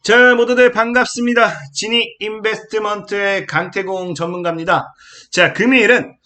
자, 모두들 반갑습니다. 지니 인베스트먼트의 강태공 전문가입니다. 자, 금일은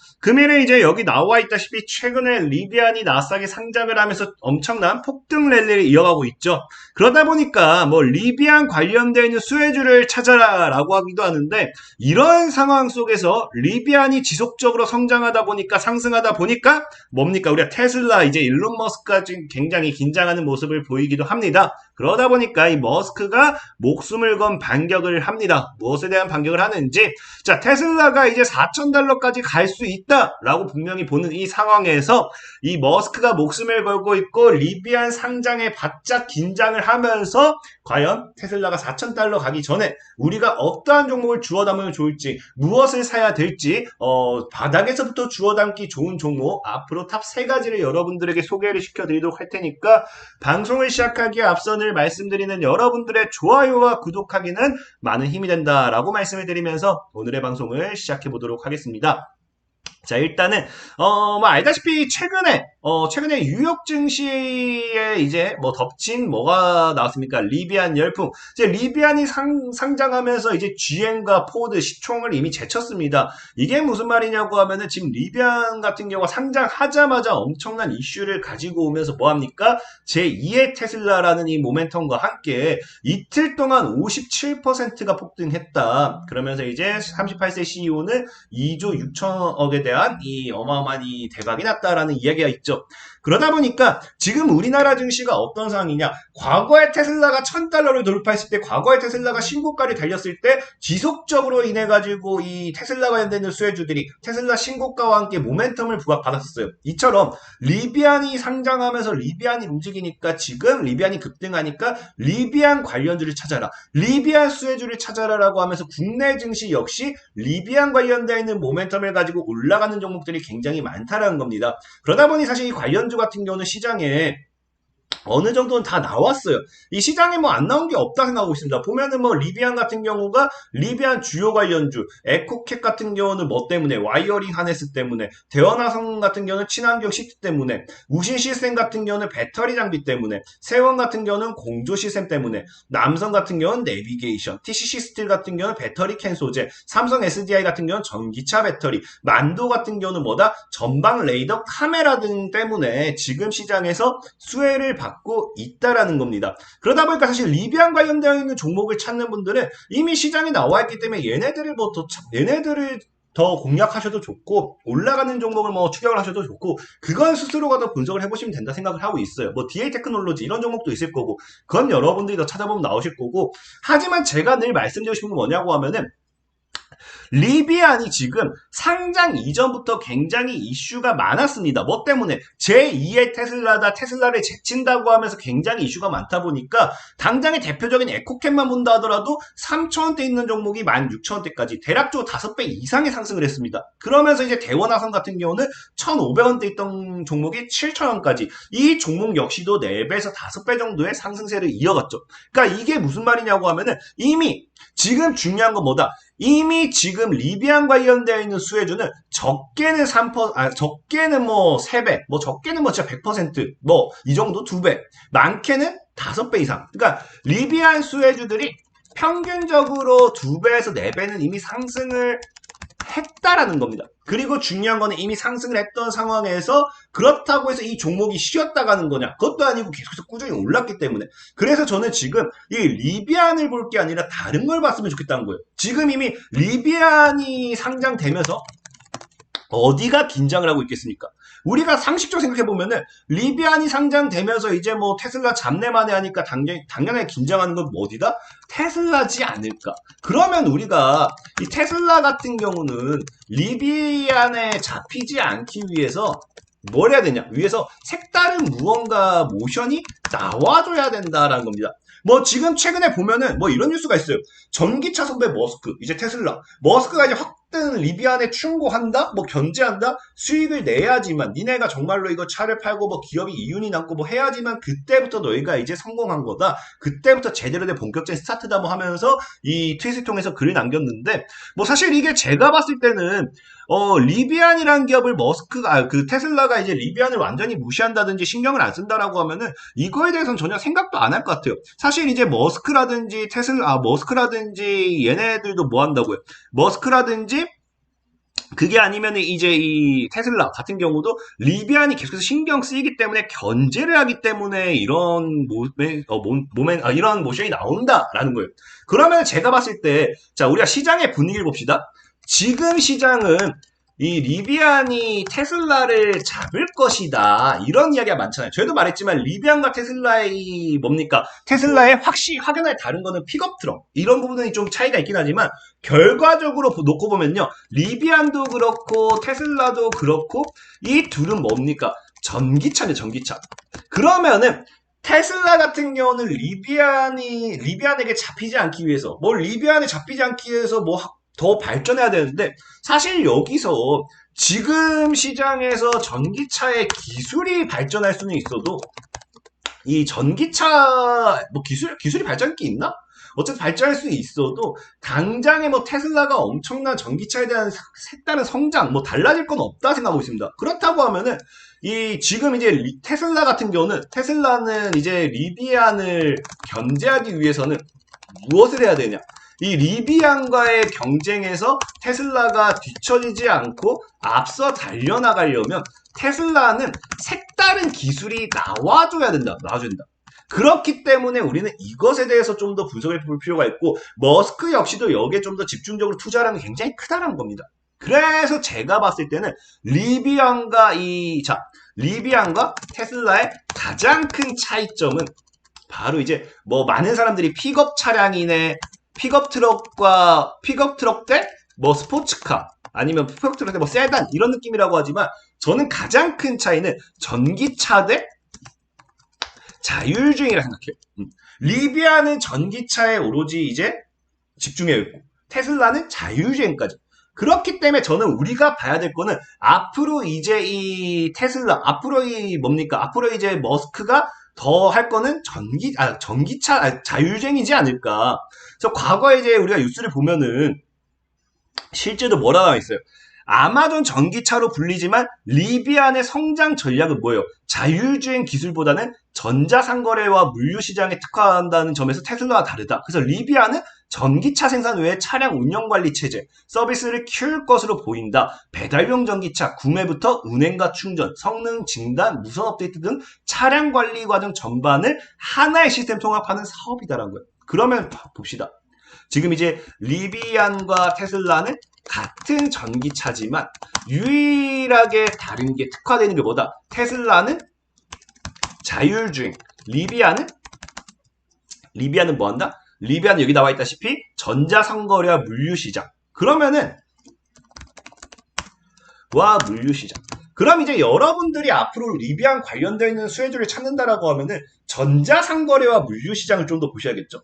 이제 여기 나와 있다시피 최근에 리비안이 나스닥에 상장을 하면서 엄청난 폭등 랠리를 이어가고 있죠. 그러다 보니까 뭐 리비안 관련되어 있는 수혜주를 찾아라라고 하기도 하는데, 이런 상황 속에서 리비안이 지속적으로 성장하다 보니까 상승하다 보니까 뭡니까? 우리가 테슬라 이제 일론 머스크가 지금 굉장히 긴장하는 모습을 보이기도 합니다. 그러다 보니까 이 머스크가 목숨을 건 반격을 합니다. 무엇에 대한 반격을 하는지, 자, 테슬라가 이제 $4,000까지 갈 수 있다라고 분명히 보는 이 상황에서 이 머스크가 목숨을 걸고 있고 리비안 상장에 바짝 긴장을 하면서 과연 테슬라가 $4,000 가기 전에 우리가 어떠한 종목을 주워 담으면 좋을지, 무엇을 사야 될지, 바닥에서부터 주워 담기 좋은 종목 앞으로 탑 3가지를 여러분들에게 소개를 시켜드리도록 할 테니까, 방송을 시작하기에 앞서 늘 말씀드리는 여러분들의 좋아요와 구독하기는 많은 힘이 된다라고 말씀을 드리면서 오늘의 방송을 시작해 보도록 하겠습니다. 자, 일단은 뭐 알다시피 최근에 뉴욕 증시에 이제 뭐 덮친 뭐가 나왔습니까? 리비안 열풍. 이제 리비안이 상장하면서 이제 GM과 포드 시총을 이미 제쳤습니다. 이게 무슨 말이냐고 하면은, 지금 리비안 같은 경우가 상장하자마자 엄청난 이슈를 가지고 오면서 뭐 합니까? 제2의 테슬라라는 이 모멘텀과 함께 이틀 동안 57%가 폭등했다. 그러면서 이제 38세 CEO는 2조 6천억에 대한 이 어마어마한 이 대박이 났다라는 이야기가 있죠. 그러다 보니까 지금 우리나라 증시가 어떤 상황이냐, 과거에 테슬라가 $1,000를 돌파했을 때, 과거에 테슬라가 신고가를 달렸을 때 지속적으로 인해 가지고 이 테슬라 관련된 수혜주들이 테슬라 신고가와 함께 모멘텀을 부각받았었어요. 이처럼 리비안이 상장하면서 리비안이 움직이니까, 지금 리비안이 급등하니까 리비안 관련주를 찾아라, 리비안 수혜주를 찾아라라고 하면서 국내 증시 역시 리비안 관련되어 있는 모멘텀을 가지고 올라가는 종목들이 굉장히 많다라는 겁니다. 그러다 보니 사실 이 관련주 같은 경우는 시장에 어느 정도는 다 나왔어요. 이 시장에 뭐 안 나온 게 없다 생각하고 있습니다. 보면은 뭐 리비안 같은 경우가 리비안 주요 관련주, 에코캡 같은 경우는 뭐 때문에, 와이어링 하네스 때문에, 대원화성 같은 경우는 친환경 시트 때문에, 우신 시스템 같은 경우는 배터리 장비 때문에, 세원 같은 경우는 공조 시스템 때문에, 남성 같은 경우는 내비게이션, TCC 스틸 같은 경우는 배터리 캔 소재, 삼성 SDI 같은 경우는 전기차 배터리, 만도 같은 경우는 뭐다? 전방 레이더 카메라 등 때문에 지금 시장에서 수혜를 받고 있다라는 겁니다. 그러다 보니까 사실 리비안 관련되어 있는 종목을 찾는 분들은 이미 시장에 나와 있기 때문에 얘네들을 더 공략하셔도 좋고, 올라가는 종목을 뭐 추격을 하셔도 좋고, 그건 스스로가 더 분석을 해보시면 된다 생각을 하고 있어요. 뭐 DA 테크놀로지 이런 종목도 있을 거고, 그건 여러분들이 더 찾아보면 나오실 거고. 하지만 제가 늘 말씀드리고 싶은 건 뭐냐고 하면은, 리비안이 지금 상장 이전부터 굉장히 이슈가 많았습니다. 뭐 때문에? 제2의 테슬라다, 테슬라를 제친다고 하면서 굉장히 이슈가 많다 보니까, 당장의 대표적인 에코캡만 본다 하더라도 3,000원대 있는 종목이 16,000원대까지 대략적으로 5배 이상의 상승을 했습니다. 그러면서 이제 대원화성 같은 경우는 1,500원대 있던 종목이 7,000원까지, 이 종목 역시도 4배에서 5배 정도의 상승세를 이어갔죠. 그러니까 이게 무슨 말이냐고 하면은, 이미 지금 중요한 건 뭐다? 이미 지금 리비안 관련되어 있는 수혜주는 적게는 적게는 뭐 3배, 뭐 적게는 뭐 진짜 100%, 뭐 이 정도 2배, 많게는 5배 이상. 그러니까 리비안 수혜주들이 평균적으로 2배에서 4배는 이미 상승을 했다라는 겁니다. 그리고 중요한 거는 이미 상승을 했던 상황에서 그렇다고 해서 이 종목이 쉬었다 가는 거냐? 그것도 아니고 계속해서 꾸준히 올랐기 때문에. 그래서 저는 지금 이 리비안을 볼 게 아니라 다른 걸 봤으면 좋겠다는 거예요. 지금 이미 리비안이 상장되면서 어디가 긴장을 하고 있겠습니까? 우리가 상식적으로 생각해보면은, 리비안이 상장되면서 이제 뭐 테슬라 잡내만에 하니까 당연하게 긴장하는 건 어디다? 테슬라지 않을까? 그러면 우리가 이 테슬라 같은 경우는 리비안에 잡히지 않기 위해서 뭘 해야 되냐? 위에서 색다른 무언가 모션이 나와줘야 된다라는 겁니다. 뭐 지금 최근에 보면은 뭐 이런 뉴스가 있어요. 전기차 선배 머스크, 이제 테슬라. 머스크가 이제 확든 리비안에 충고한다? 뭐 견제한다? 수익을 내야지만, 니네가 정말로 이거 차를 팔고 뭐 기업이 이윤이 남고 뭐 해야지만 그때부터 너희가 이제 성공한 거다. 그때부터 제대로 된 본격적인 스타트다 뭐 하면서 이 트윗을 통해서 글을 남겼는데, 뭐 사실 이게 제가 봤을 때는 리비안이라는 기업을 그 테슬라가 이제 리비안을 완전히 무시한다든지 신경을 안 쓴다라고 하면은 이거에 대해서는 전혀 생각도 안 할 것 같아요. 사실 이제 머스크라든지 얘네들도 뭐 한다고요? 머스크라든지 그게 아니면은 이제 이 테슬라 같은 경우도 리비안이 계속해서 신경 쓰이기 때문에 견제를 하기 때문에 이런 이런 모션이 나온다라는 거예요. 그러면 제가 봤을 때, 자, 우리가 시장의 분위기를 봅시다. 지금 시장은 이 리비안이 테슬라를 잡을 것이다. 이런 이야기가 많잖아요. 저희도 말했지만 리비안과 테슬라의 뭡니까? 테슬라의 확연하게 다른 거는 픽업 트럭. 이런 부분이 좀 차이가 있긴 하지만 결과적으로 놓고 보면요. 리비안도 그렇고 테슬라도 그렇고 이 둘은 뭡니까? 전기차네, 전기차. 그러면은 테슬라 같은 경우는 리비안에게 잡히지 않기 위해서, 리비안에 잡히지 않기 위해서 더 발전해야 되는데, 사실 여기서 지금 시장에서 전기차의 기술이 발전할 수는 있어도, 이 전기차, 기술이 발전할 게 있나? 어쨌든 발전할 수 있어도, 당장에 테슬라가 엄청난 전기차에 대한 색다른 성장, 달라질 건 없다 생각하고 있습니다. 그렇다고 하면은, 지금 이제 테슬라 같은 경우는, 테슬라는 이제 리비안을 견제하기 위해서는 무엇을 해야 되냐? 이 리비안과의 경쟁에서 테슬라가 뒤처지지 않고 앞서 달려나가려면 테슬라는 색다른 기술이 나와줘야 된다. 그렇기 때문에 우리는 이것에 대해서 좀 더 분석해 볼 필요가 있고, 머스크 역시도 여기에 좀 더 집중적으로 투자하는 게 굉장히 크다는 겁니다. 그래서 제가 봤을 때는 리비안과 테슬라의 가장 큰 차이점은 바로 이제 많은 사람들이 픽업 차량이네, 픽업 트럭 대 스포츠카, 아니면 픽업 트럭 대 세단, 이런 느낌이라고 하지만 저는 가장 큰 차이는 전기차 대 자율주행이라 생각해요. 리비안은 전기차에 오로지 이제 집중해 있고 테슬라는 자율주행까지. 그렇기 때문에 저는 우리가 봐야 될 거는 앞으로 이제 이 테슬라, 앞으로 이제 머스크가 더 할 거는 전기차, 자율주행이지 않을까. 그래서 과거에 이제 우리가 뉴스를 보면은 실제로 뭐라 나와 있어요? 아마존 전기차로 불리지만 리비안의 성장 전략은 뭐예요? 자율주행 기술보다는 전자상거래와 물류시장에 특화한다는 점에서 테슬라와 다르다. 그래서 리비안은 전기차 생산 외에 차량 운영관리 체제, 서비스를 키울 것으로 보인다. 배달용 전기차, 구매부터 운행과 충전, 성능 진단, 무선 업데이트 등 차량 관리 과정 전반을 하나의 시스템 통합하는 사업이다라는 거예요. 그러면 봅시다. 지금 이제 리비안과 테슬라는 같은 전기차지만 유일하게 다른 게 특화되는 게 뭐다? 테슬라는 자율주행, 리비안은 뭐 한다? 리비안은 여기 나와 있다시피 전자상거래와 물류시장. 그러면은 물류시장. 그럼 이제 여러분들이 앞으로 리비안 관련되어 있는 수혜주를 찾는다라고 하면은 전자상거래와 물류시장을 좀 더 보셔야겠죠.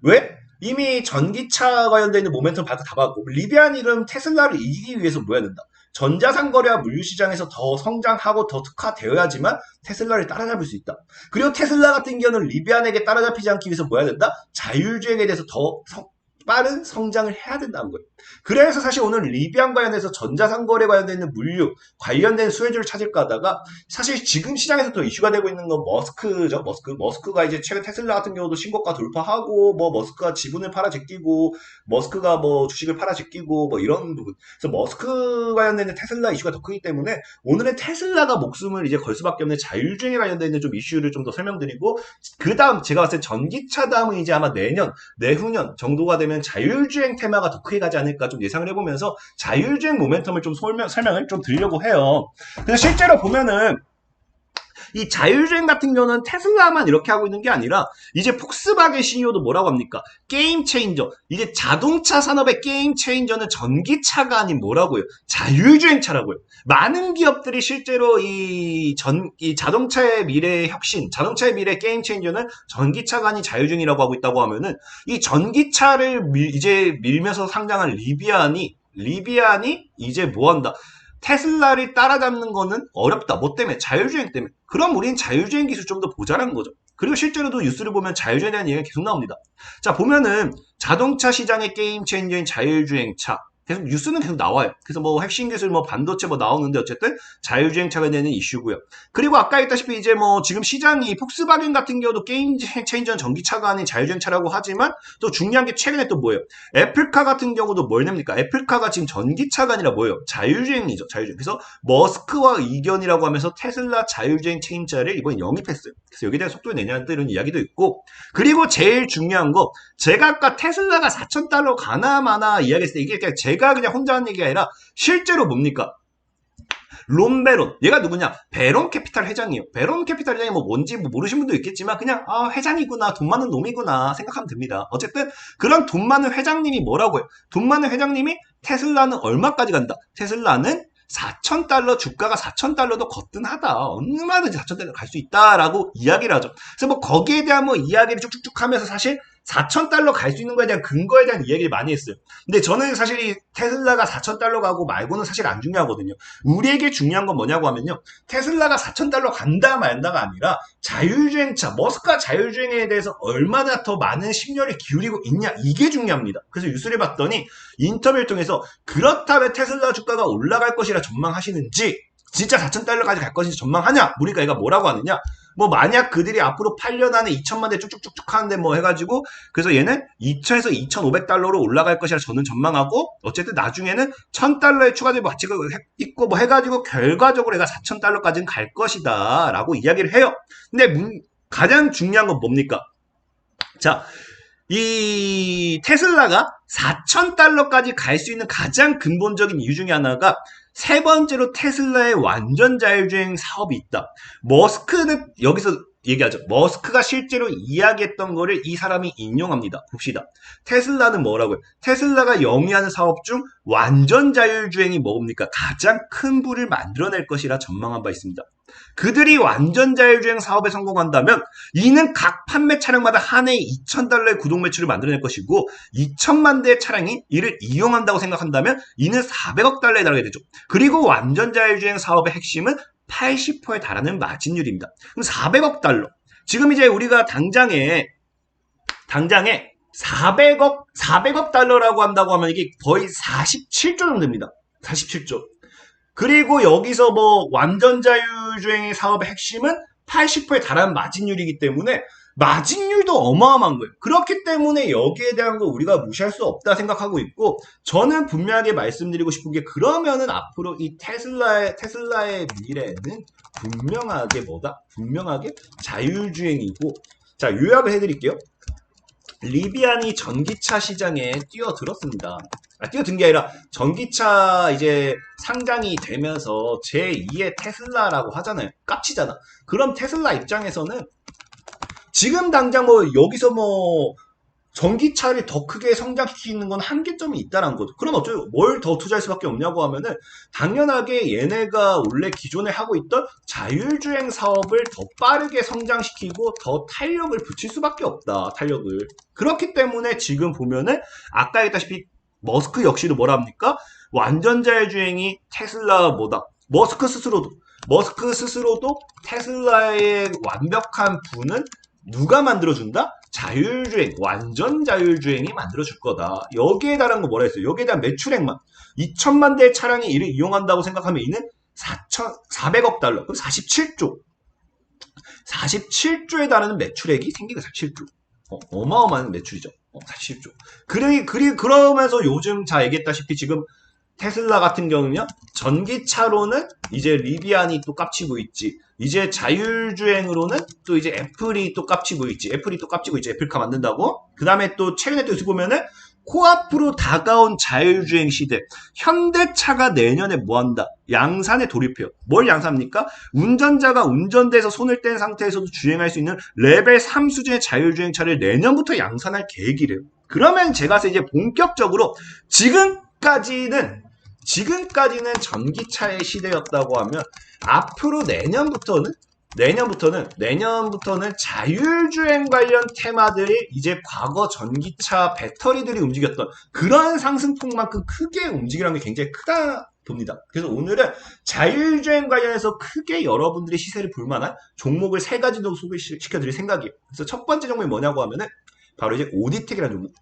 왜? 이미 전기차 관련되어 있는 모멘텀 다 봤고, 리비안 이름 테슬라를 이기기 위해서 뭐 해야 된다? 전자상거래와 물류시장에서 더 성장하고 더 특화되어야지만 테슬라를 따라잡을 수 있다. 그리고 테슬라 같은 경우는 리비안에게 따라잡히지 않기 위해서 뭐 해야 된다? 자율주행에 대해서 더 빠른 성장을 해야 된다는 거예요. 그래서 사실 오늘 리비안 관련해서 전자상거래 관련된 물류 관련된 수혜주를 찾을까 하다가 사실 지금 시장에서 더 이슈가 되고 있는 건 머스크죠. 머스크가 이제 최근 테슬라 같은 경우도 신고가 돌파하고 머스크가 지분을 팔아 제끼고 머스크가 주식을 팔아 제끼고 이런 부분. 그래서 머스크 관련된 테슬라 이슈가 더 크기 때문에 오늘은 테슬라가 목숨을 이제 걸 수밖에 없는 자율주행에 관련된 좀 이슈를 좀 더 설명드리고, 그 다음 제가 봤을 때 전기차 다음은 이제 아마 내후년 정도가 되면 자율주행 테마가 더 크게 가지 않을까 좀 예상을 해보면서 자율주행 모멘텀을 좀 설명을 좀 드리려고 해요. 그래서 실제로 보면은 이 자율주행 같은 경우는 테슬라만 이렇게 하고 있는 게 아니라 이제 폭스바겐 CEO도 뭐라고 합니까? 게임 체인저. 이제 자동차 산업의 게임 체인저는 전기차가 아닌 뭐라고요? 자율주행차라고요. 많은 기업들이 실제로 이 자동차의 미래의 혁신, 자동차의 미래 게임 체인저는 전기차가 아닌 자율주행이라고 하고 있다고 하면은 이 전기차를 이제 밀면서 상장한 리비안이 이제 뭐 한다? 테슬라를 따라잡는 거는 어렵다. 뭐 때문에? 자율주행 때문에. 그럼 우린 자율주행 기술 좀 더 보자라는 거죠. 그리고 실제로도 뉴스를 보면 자율주행에 대한 얘기가 계속 나옵니다. 자, 보면은 자동차 시장의 게임 체인저인 자율주행차. 계속 뉴스는 계속 나와요. 그래서 뭐 핵심 기술 뭐 반도체 뭐 나오는데 어쨌든 자율주행차가 되는 이슈고요. 그리고 아까 했다시피 이제 뭐 지금 시장이 폭스바겐 같은 경우도 게임 체인저는 전기차가 아닌 자율주행차라고 하지만 또 중요한 게 최근에 또 뭐예요? 애플카 같은 경우도 뭘 냅니까? 애플카가 지금 전기차가 아니라 뭐예요? 자율주행이죠. 자율주행. 그래서 머스크와 의견이라고 하면서 테슬라 자율주행 체인자를 이번에 영입했어요. 그래서 여기에 대한 속도를 내냐는 이런 이야기도 있고, 그리고 제일 중요한 거, 제가 아까 테슬라가 4,000달러 가나 마나 이야기했을 때 이게 그냥 제가 그냥 혼자 하는 얘기가 아니라 실제로 뭡니까? 론 베론, 얘가 누구냐? 베론 캐피탈 회장이에요. 베론 캐피탈 회장이 뭐 뭔지 뭐 모르신 분도 있겠지만 그냥 회장이구나, 돈 많은 놈이구나 생각하면 됩니다. 어쨌든 그런 돈 많은 회장님이 뭐라고 해요? 돈 많은 회장님이 테슬라는 얼마까지 간다? 테슬라는 4,000달러, 주가가 4,000달러도 거뜬하다. 얼마든지 4,000달러 갈 수 있다라고 이야기를 하죠. 그래서 뭐 거기에 대한 뭐 이야기를 쭉쭉쭉 하면서 사실 4,000달러 갈 수 있는 거에 대한 근거에 대한 이야기를 많이 했어요. 근데 저는 사실 이 테슬라가 4,000달러 가고 말고는 사실 안 중요하거든요. 우리에게 중요한 건 뭐냐고 하면요. 테슬라가 4,000달러 간다 말다가 아니라 자율주행차, 머스크가 자율주행에 대해서 얼마나 더 많은 심려를 기울이고 있냐, 이게 중요합니다. 그래서 뉴스를 봤더니 인터뷰를 통해서 그렇다면 테슬라 주가가 올라갈 것이라 전망하시는지, 진짜 4,000달러까지 갈 것인지 전망하냐? 물으니까 얘가 뭐라고 하느냐? 뭐 만약 그들이 앞으로 8년 안에 2천만 대 쭉쭉쭉쭉 하는데 뭐 해가지고, 그래서 얘는 2,000에서 2,500달러로 올라갈 것이라 저는 전망하고, 어쨌든 나중에는 1,000달러에 추가된 가치가 있고 뭐 해가지고 결과적으로 얘가 4,000달러까지는 갈 것이다 라고 이야기를 해요. 근데 가장 중요한 건 뭡니까? 자, 이 테슬라가 4,000달러까지 갈 수 있는 가장 근본적인 이유 중에 하나가, 세 번째로 테슬라의 완전 자율주행 사업이 있다. 머스크는 여기서 얘기하죠. 머스크가 실제로 이야기했던 거를 이 사람이 인용합니다. 봅시다. 테슬라는 뭐라고요? 테슬라가 영위하는 사업 중 완전 자율주행이 뭡니까? 가장 큰 부를 만들어낼 것이라 전망한 바 있습니다. 그들이 완전 자율주행 사업에 성공한다면 이는 각 판매 차량마다 한 해에 2,000달러의 구독 매출을 만들어낼 것이고, 2천만 대의 차량이 이를 이용한다고 생각한다면 이는 400억 달러에 달하게 되죠. 그리고 완전 자율주행 사업의 핵심은 80%에 달하는 마진율입니다. 그럼 400억 달러. 지금 이제 우리가 당장에 400억 달러라고 한다고 하면 이게 거의 47조 정도 됩니다. 47조. 그리고 여기서 뭐 완전 자율주행의 사업의 핵심은 80%에 달하는 마진율이기 때문에 마진율도 어마어마한 거예요. 그렇기 때문에 여기에 대한 거 우리가 무시할 수 없다 생각하고 있고, 저는 분명하게 말씀드리고 싶은 게, 그러면은 앞으로 이 테슬라의 미래는 분명하게 뭐다? 분명하게 자율주행이고, 자, 요약을 해드릴게요. 리비안이 전기차 시장에 뛰어들었습니다. 뛰어든 게 아니라 전기차 이제 상장이 되면서 제2의 테슬라라고 하잖아요. 깝치잖아. 그럼 테슬라 입장에서는 지금 당장 뭐 여기서 뭐 전기차를 더 크게 성장시키는 건 한계점이 있다는 거죠. 그럼 어쩌죠? 뭘 더 투자할 수밖에 없냐고 하면은 당연하게 얘네가 원래 기존에 하고 있던 자율주행 사업을 더 빠르게 성장시키고 더 탄력을 붙일 수밖에 없다. 탄력을. 그렇기 때문에 지금 보면은 아까 했다시피 머스크 역시도 뭐라 합니까? 완전 자율주행이 테슬라 뭐다? 머스크 스스로도 테슬라의 완벽한 부는 누가 만들어준다? 자율주행, 완전 자율주행이 만들어줄 거다. 여기에 달한 거 뭐라 했어요? 여기에 대한 매출액만. 2천만 대의 차량이 이를 이용한다고 생각하면 이는 400억 달러. 그럼 47조. 47조에 달하는 매출액이 생기고 47조. 어마어마한 매출이죠. 47조. 그러면서 요즘 자 얘기했다시피 지금 테슬라 같은 경우는요, 전기차로는 이제 리비안이 또 깝치고 있지. 이제 자율주행으로는 또 이제 애플이 또 깝치고 있지. 애플카 만든다고. 그 다음에 또 최근에 또 보면은 코앞으로 다가온 자율주행 시대. 현대차가 내년에 뭐 한다? 양산에 돌입해요. 뭘 양산합니까? 운전자가 운전대에서 손을 뗀 상태에서도 주행할 수 있는 레벨 3 수준의 자율주행차를 내년부터 양산할 계획이래요. 그러면 제가 이제 본격적으로 지금까지는 전기차의 시대였다고 하면, 앞으로 내년부터는 자율주행 관련 테마들이 이제 과거 전기차 배터리들이 움직였던 그런 상승폭만큼 크게 움직이라는 게 굉장히 크다 봅니다. 그래서 오늘은 자율주행 관련해서 크게 여러분들이 시세를 볼 만한 종목을 3가지 정도 소개시켜드릴 생각이에요. 그래서 첫 번째 종목이 뭐냐고 하면은 바로 이제 오디텍이라는 종목.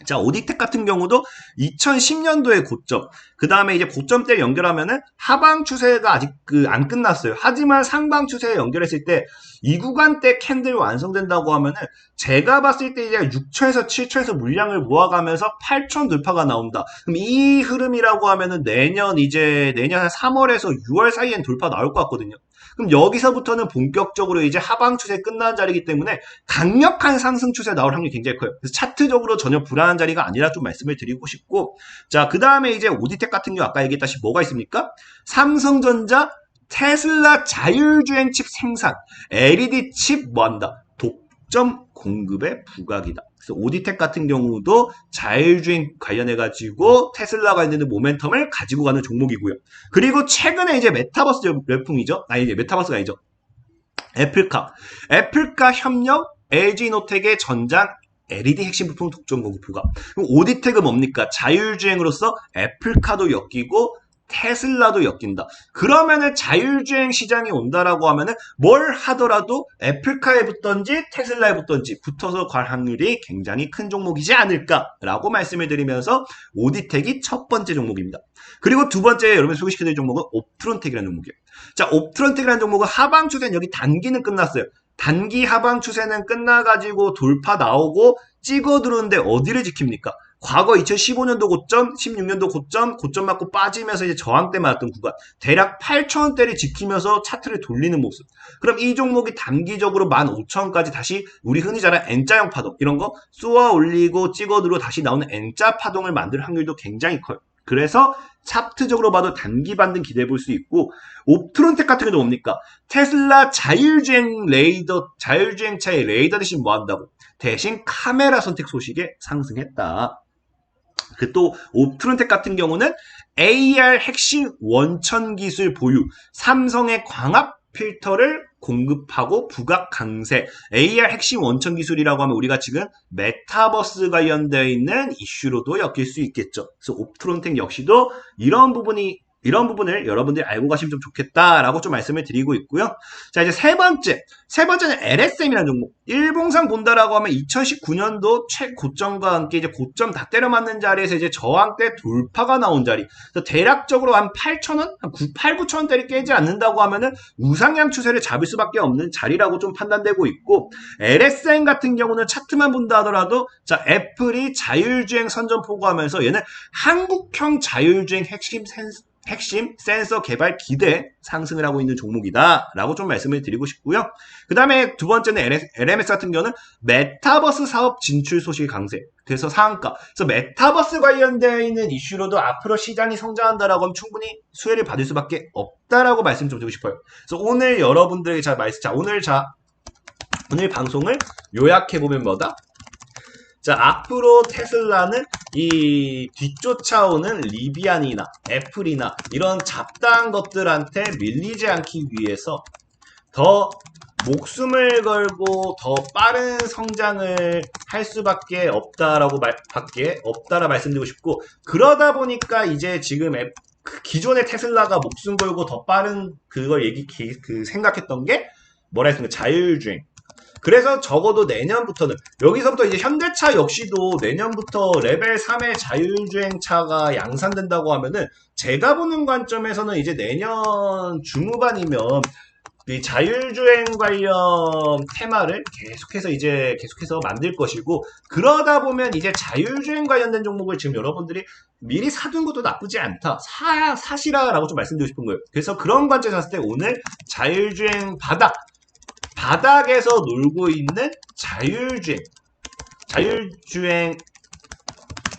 자, 오디텍 같은 경우도 2010년도에 고점, 그 다음에 이제 고점대를 연결하면은 하방 추세가 아직 안 끝났어요. 하지만 상방 추세에 연결했을 때 이 구간대 캔들이 완성된다고 하면은 제가 봤을 때 이제 6초에서 7초에서 물량을 모아가면서 8천 돌파가 나온다. 그럼 이 흐름이라고 하면은 내년 한 3월에서 6월 사이엔 돌파 나올 것 같거든요. 그럼 여기서부터는 본격적으로 이제 하방 추세 끝난 자리이기 때문에 강력한 상승 추세 나올 확률이 굉장히 커요. 그래서 차트적으로 전혀 불안한 자리가 아니라 좀 말씀을 드리고 싶고, 자, 그 다음에 이제 오디텍 같은 경우 아까 얘기했다시피 뭐가 있습니까? 삼성전자, 테슬라 자율주행 칩 생산, LED 칩 뭐한다? 독점 공급의 부각이다. 그래서 오디텍 같은 경우도 자율주행 관련해가지고 테슬라 관련된 모멘텀을 가지고 가는 종목이고요. 그리고 최근에 이제 메타버스 열풍이죠. 이제 메타버스가 아니죠. 애플카 협력, LG노텍의 전장 LED 핵심 부품 독점 공급 부각. 그럼 오디텍은 뭡니까? 자율주행으로서 애플카도 엮이고 테슬라도 엮인다. 그러면은 자율주행 시장이 온다라고 하면은 뭘 하더라도 애플카에 붙던지 테슬라에 붙던지 붙어서 갈 확률이 굉장히 큰 종목이지 않을까라고 말씀을 드리면서 오디텍이 첫 번째 종목입니다. 그리고 두 번째 여러분 소개시켜드릴 종목은 옵트론텍이라는 종목이에요. 자, 옵트론텍이라는 종목은 하방 추세는 여기 단기는 끝났어요. 단기 하방 추세는 끝나가지고 돌파 나오고 찍어 들어오는데 어디를 지킵니까? 과거 2015년도 고점, 16년도 고점 맞고 빠지면서 이제 저항대 맞았던 구간, 대략 8,000원대를 지키면서 차트를 돌리는 모습. 그럼 이 종목이 단기적으로 15,000원까지 다시 우리 흔히 잘하는 N자형 파동, 이런 거 쏘아 올리고 찍어 들어 다시 나오는 N자 파동을 만들 확률도 굉장히 커요. 그래서 차트적으로 봐도 단기 반등 기대해 볼 수 있고, 옵트론텍 같은 경우도 뭡니까? 테슬라 자율주행차의 레이더 대신 뭐 한다고? 대신 카메라 선택 소식에 상승했다. 그 또 옵트론텍 같은 경우는 AR 핵심 원천 기술 보유, 삼성의 광합 필터를 공급하고 부각 강세. AR 핵심 원천 기술이라고 하면 우리가 지금 메타버스 관련되어 있는 이슈로도 엮일 수 있겠죠. 그래서 옵트론텍 역시도 이런 부분을 여러분들이 알고 가시면 좀 좋겠다라고 좀 말씀을 드리고 있고요. 자, 이제 세 번째는 LSM이라는 종목. 일봉상 본다라고 하면 2019년도 최고점과 함께 이제 고점 다 때려 맞는 자리에서 이제 저항대 돌파가 나온 자리. 그래서 대략적으로 한 8,000원, 한 8, 9,000원대를 깨지 않는다고 하면은 우상향 추세를 잡을 수밖에 없는 자리라고 좀 판단되고 있고, LSM 같은 경우는 차트만 본다 하더라도 자, 애플이 자율주행 선전포고 하면서 얘는 한국형 자율주행 핵심 센서 개발 기대 상승을 하고 있는 종목이다 라고 좀 말씀을 드리고 싶고요. 그 다음에 두 번째는 LMS 같은 경우는 메타버스 사업 진출 소식 강세. 그래서 상한가. 그래서 메타버스 관련되어 있는 이슈로도 앞으로 시장이 성장한다라고 하면 충분히 수혜를 받을 수밖에 없다라고 말씀 좀 드리고 싶어요. 그래서 오늘 여러분들에게 오늘 방송을 요약해보면 뭐다? 자, 앞으로 테슬라는 이 뒤쫓아오는 리비안이나 애플이나 이런 잡다한 것들한테 밀리지 않기 위해서 더 목숨을 걸고 더 빠른 성장을 할 수밖에 없다라고 말씀드리고 싶고, 그러다 보니까 이제 지금 기존의 테슬라가 목숨 걸고 더 빠른 그걸 생각했던 게 뭐라 했습니까? 자율주행. 그래서 적어도 내년부터는, 여기서부터 이제 현대차 역시도 내년부터 레벨 3의 자율주행차가 양산된다고 하면은, 제가 보는 관점에서는 이제 내년 중후반이면 이 자율주행 관련 테마를 계속해서 만들 것이고, 그러다 보면 이제 자율주행 관련된 종목을 지금 여러분들이 미리 사둔 것도 나쁘지 않다. 사시라라고 좀 말씀드리고 싶은 거예요. 그래서 그런 관점에서 봤을 때 오늘 자율주행 바닥에서 놀고 있는 자율주행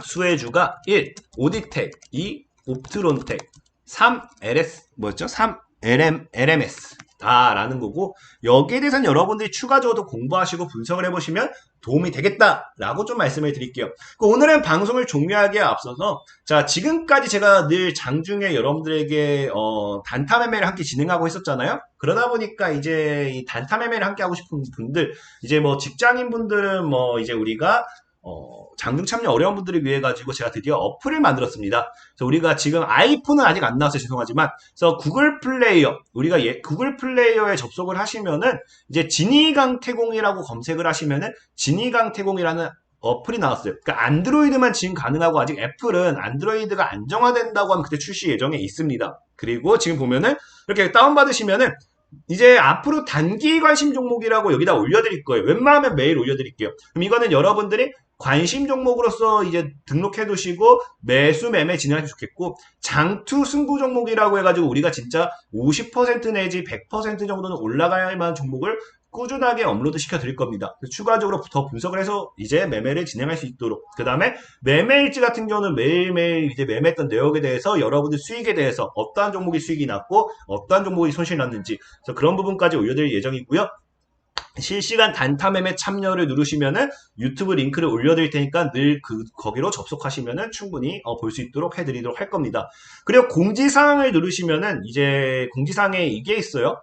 수혜주가 1. 오디텍, 2. 옵트론텍, 3. LMS 다라는 거고, 여기에 대해서는 여러분들이 추가적으로 공부하시고 분석을 해보시면 도움이 되겠다라고 좀 말씀을 드릴게요. 오늘은 방송을 종료하기에 앞서서, 자, 지금까지 제가 늘 장중에 여러분들에게 단타 매매를 함께 진행하고 있었잖아요. 그러다 보니까 이제 이 단타 매매를 함께 하고 싶은 분들, 이제 뭐 직장인 분들은 뭐 이제 우리가 장중 참여 어려운 분들을 위해 가지고 제가 드디어 어플을 만들었습니다. 그래서 우리가 지금 아이폰은 아직 안 나왔어요. 죄송하지만. 그래서 구글 플레이어, 우리가 구글 플레이어에 접속을 하시면은 이제 진이강태공이라고 검색을 하시면은 진이강태공이라는 어플이 나왔어요. 그러니까 안드로이드만 지금 가능하고 아직 애플은 안드로이드가 안정화된다고 하면 그때 출시 예정에 있습니다. 그리고 지금 보면은 이렇게 다운받으시면은 이제 앞으로 단기 관심 종목이라고 여기다 올려드릴 거예요. 웬만하면 매일 올려드릴게요. 그럼 이거는 여러분들이 관심 종목으로서 이제 등록해 두시고 매수 매매 진행하시면 좋겠고, 장투 승부 종목이라고 해가지고 우리가 진짜 50% 내지 100% 정도는 올라가야 만한 종목을 꾸준하게 업로드 시켜 드릴 겁니다. 추가적으로 더 분석을 해서 이제 매매를 진행할 수 있도록. 그 다음에 매매일지 같은 경우는 매일매일 이제 매매했던 내역에 대해서 여러분들 수익에 대해서 어떠한 종목이 수익이 났고 어떠한 종목이 손실이 났는지, 그래서 그런 부분까지 올려드릴 예정이고요. 실시간 단타 매매 참여를 누르시면은 유튜브 링크를 올려드릴 테니까 늘 거기로 접속하시면은 충분히 볼 수 있도록 해드리도록 할 겁니다. 그리고 공지사항을 누르시면은 이제 공지사항에 이게 있어요.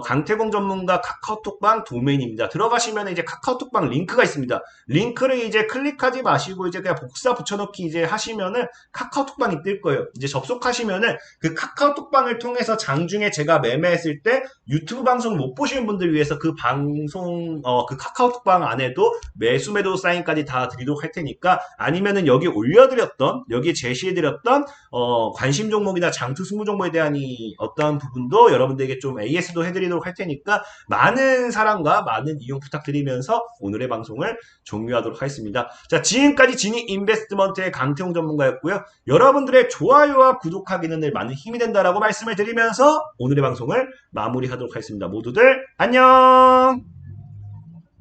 강태공 전문가 카카오톡방 도메인입니다. 들어가시면 이제 카카오톡방 링크가 있습니다. 링크를 이제 클릭하지 마시고 이제 그냥 복사 붙여넣기 이제 하시면은 카카오톡방이 뜰 거예요. 이제 접속하시면은 그 카카오톡방을 통해서 장중에 제가 매매했을 때 유튜브 방송 못 보시는 분들 위해서 그 방송, 그 카카오톡방 안에도 매수 매도 사인까지 다 드리도록 할 테니까, 아니면은 여기 올려드렸던, 여기 제시해드렸던, 관심 종목이나 장투 승부 종목에 대한 어떤 부분도 여러분들에게 좀 AS도 해드리도록 할 테니까 많은 사랑과 많은 이용 부탁드리면서 오늘의 방송을 종료하도록 하겠습니다. 자, 지금까지 지니 인베스트먼트의 강태용 전문가였고요. 여러분들의 좋아요와 구독하기는 늘 많은 힘이 된다라고 말씀을 드리면서 오늘의 방송을 마무리하도록 하겠습니다. 모두들 안녕!